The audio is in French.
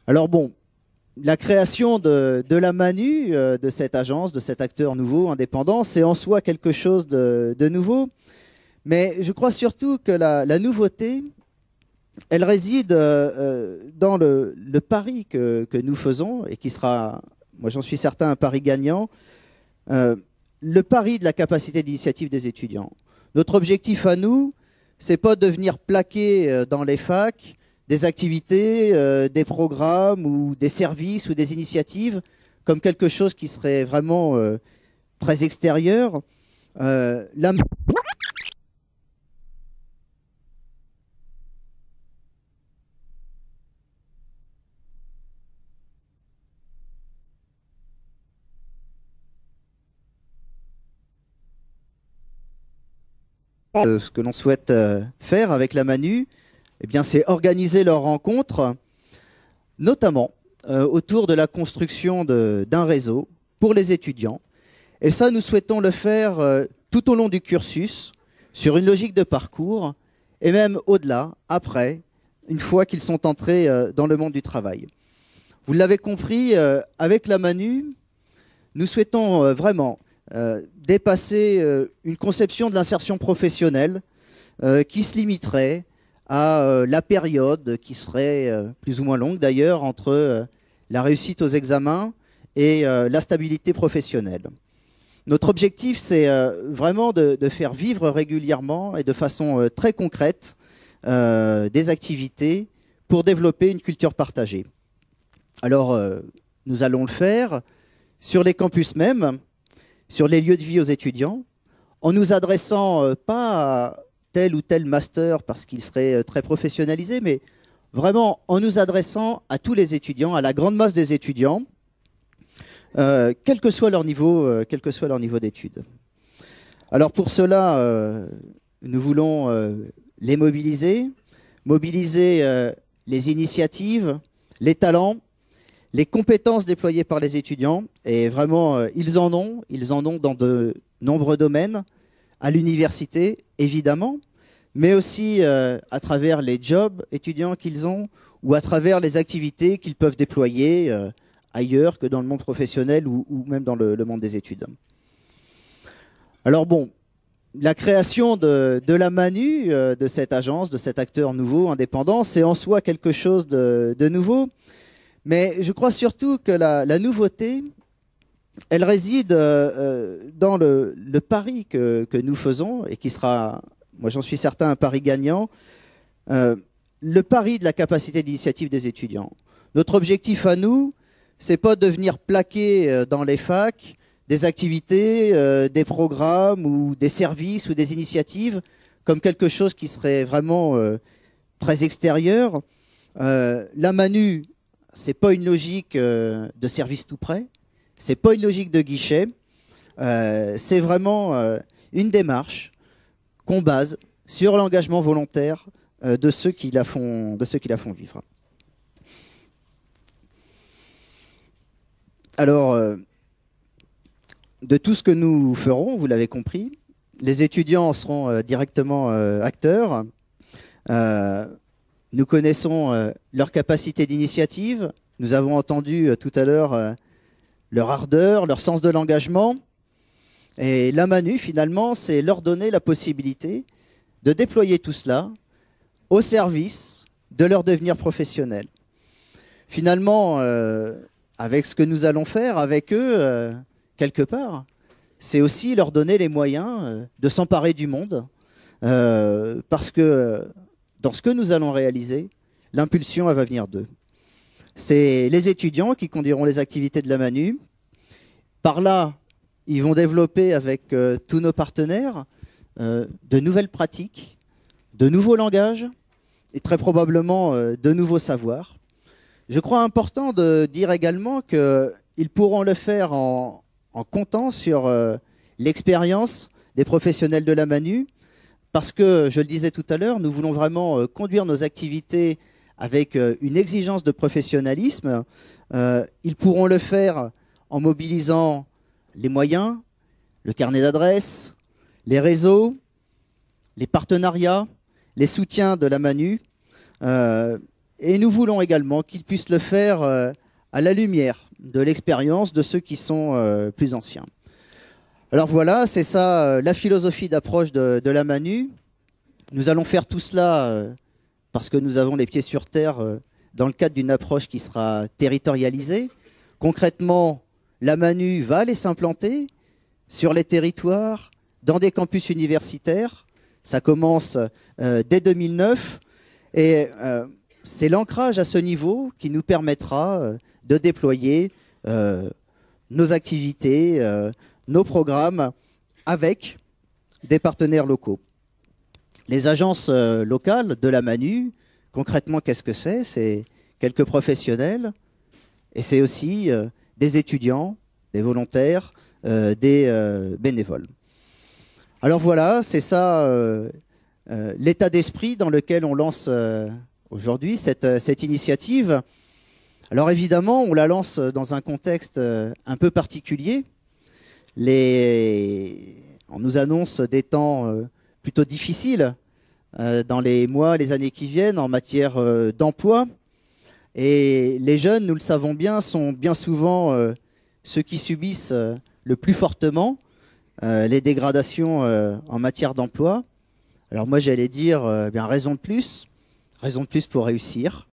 Alors bon, la création de la Manu, de cette agence, de cet acteur nouveau, indépendant, c'est en soi quelque chose de nouveau. Mais je crois surtout que la nouveauté, elle réside dans le pari que nous faisons et qui sera, moi j'en suis certain, un pari gagnant, euh, le pari de la capacité d'initiative des étudiants. Notre objectif à nous, c'est pas de venir plaquer dans les facs des activités, des programmes ou des services ou des initiatives comme quelque chose qui serait vraiment très extérieur. La ce que l'on souhaite faire avec la Manu, eh bien, c'est organiser leurs rencontres, notamment autour de la construction d'un réseau pour les étudiants. Et ça, nous souhaitons le faire tout au long du cursus, sur une logique de parcours, et même au-delà, après, une fois qu'ils sont entrés dans le monde du travail. Vous l'avez compris, avec la Manu, nous souhaitons vraiment dépasser une conception de l'insertion professionnelle qui se limiterait à la période qui serait plus ou moins longue d'ailleurs entre la réussite aux examens et la stabilité professionnelle. Notre objectif, c'est vraiment de faire vivre régulièrement et de façon très concrète des activités pour développer une culture partagée. Alors, nous allons le faire sur les campus même, sur les lieux de vie aux étudiants, en nous adressant pas à tel ou tel master parce qu'il serait très professionnalisé, mais vraiment en nous adressant à tous les étudiants, à la grande masse des étudiants, quel que soit leur niveau, d'études. Alors pour cela, nous voulons les mobiliser, les initiatives, les talents, les compétences déployées par les étudiants, et vraiment, ils en ont dans de nombreux domaines, à l'université, évidemment, mais aussi à travers les jobs étudiants qu'ils ont, ou à travers les activités qu'ils peuvent déployer ailleurs que dans le monde professionnel ou même dans le monde des études. Alors bon, la création de la Manu, de cette agence, de cet acteur nouveau, indépendant, c'est en soi quelque chose de nouveau. Mais je crois surtout que la nouveauté, elle réside dans le pari que nous faisons et qui sera, moi j'en suis certain, un pari gagnant, le pari de la capacité d'initiative des étudiants. Notre objectif à nous, c'est pas de venir plaquer dans les facs des activités, des programmes ou des services ou des initiatives comme quelque chose qui serait vraiment très extérieur. La Manu, c'est pas une logique de service tout prêt, c'est pas une logique de guichet, c'est vraiment une démarche qu'on base sur l'engagement volontaire de ceux qui la font vivre. Alors, de tout ce que nous ferons, vous l'avez compris, les étudiants seront directement acteurs. Nous connaissons leur capacité d'initiative. Nous avons entendu tout à l'heure leur ardeur, leur sens de l'engagement. Et la Manu, finalement, c'est leur donner la possibilité de déployer tout cela au service de leur devenir professionnel. Finalement, avec ce que nous allons faire avec eux, quelque part, c'est aussi leur donner les moyens de s'emparer du monde, parce que dans ce que nous allons réaliser, l'impulsion, elle va venir d'eux. C'est les étudiants qui conduiront les activités de la Manu. Par là, ils vont développer avec tous nos partenaires de nouvelles pratiques, de nouveaux langages et très probablement de nouveaux savoirs. Je crois important de dire également qu'ils pourront le faire en comptant sur l'expérience des professionnels de la Manu, parce que, je le disais tout à l'heure, nous voulons vraiment conduire nos activités avec une exigence de professionnalisme. Ils pourront le faire en mobilisant les moyens, le carnet d'adresses, les réseaux, les partenariats, les soutiens de la Manu. Et nous voulons également qu'ils puissent le faire à la lumière de l'expérience de ceux qui sont plus anciens. Alors voilà, c'est ça la philosophie d'approche de la Manu. Nous allons faire tout cela parce que nous avons les pieds sur terre dans le cadre d'une approche qui sera territorialisée. Concrètement, la Manu va aller s'implanter sur les territoires, dans des campus universitaires. Ça commence dès 2009 et c'est l'ancrage à ce niveau qui nous permettra de déployer nos activités, nos programmes avec des partenaires locaux. Les agences locales de la Manu, concrètement, qu'est-ce que c'est? C'est quelques professionnels et c'est aussi des étudiants, des volontaires, des bénévoles. Alors voilà, c'est ça l'état d'esprit dans lequel on lance aujourd'hui cette initiative. Alors évidemment, on la lance dans un contexte un peu particulier. On nous annonce des temps plutôt difficiles dans les mois, les années qui viennent en matière d'emploi. Et les jeunes, nous le savons bien, sont bien souvent ceux qui subissent le plus fortement les dégradations en matière d'emploi. Alors moi, j'allais dire, bien raison de plus pour réussir.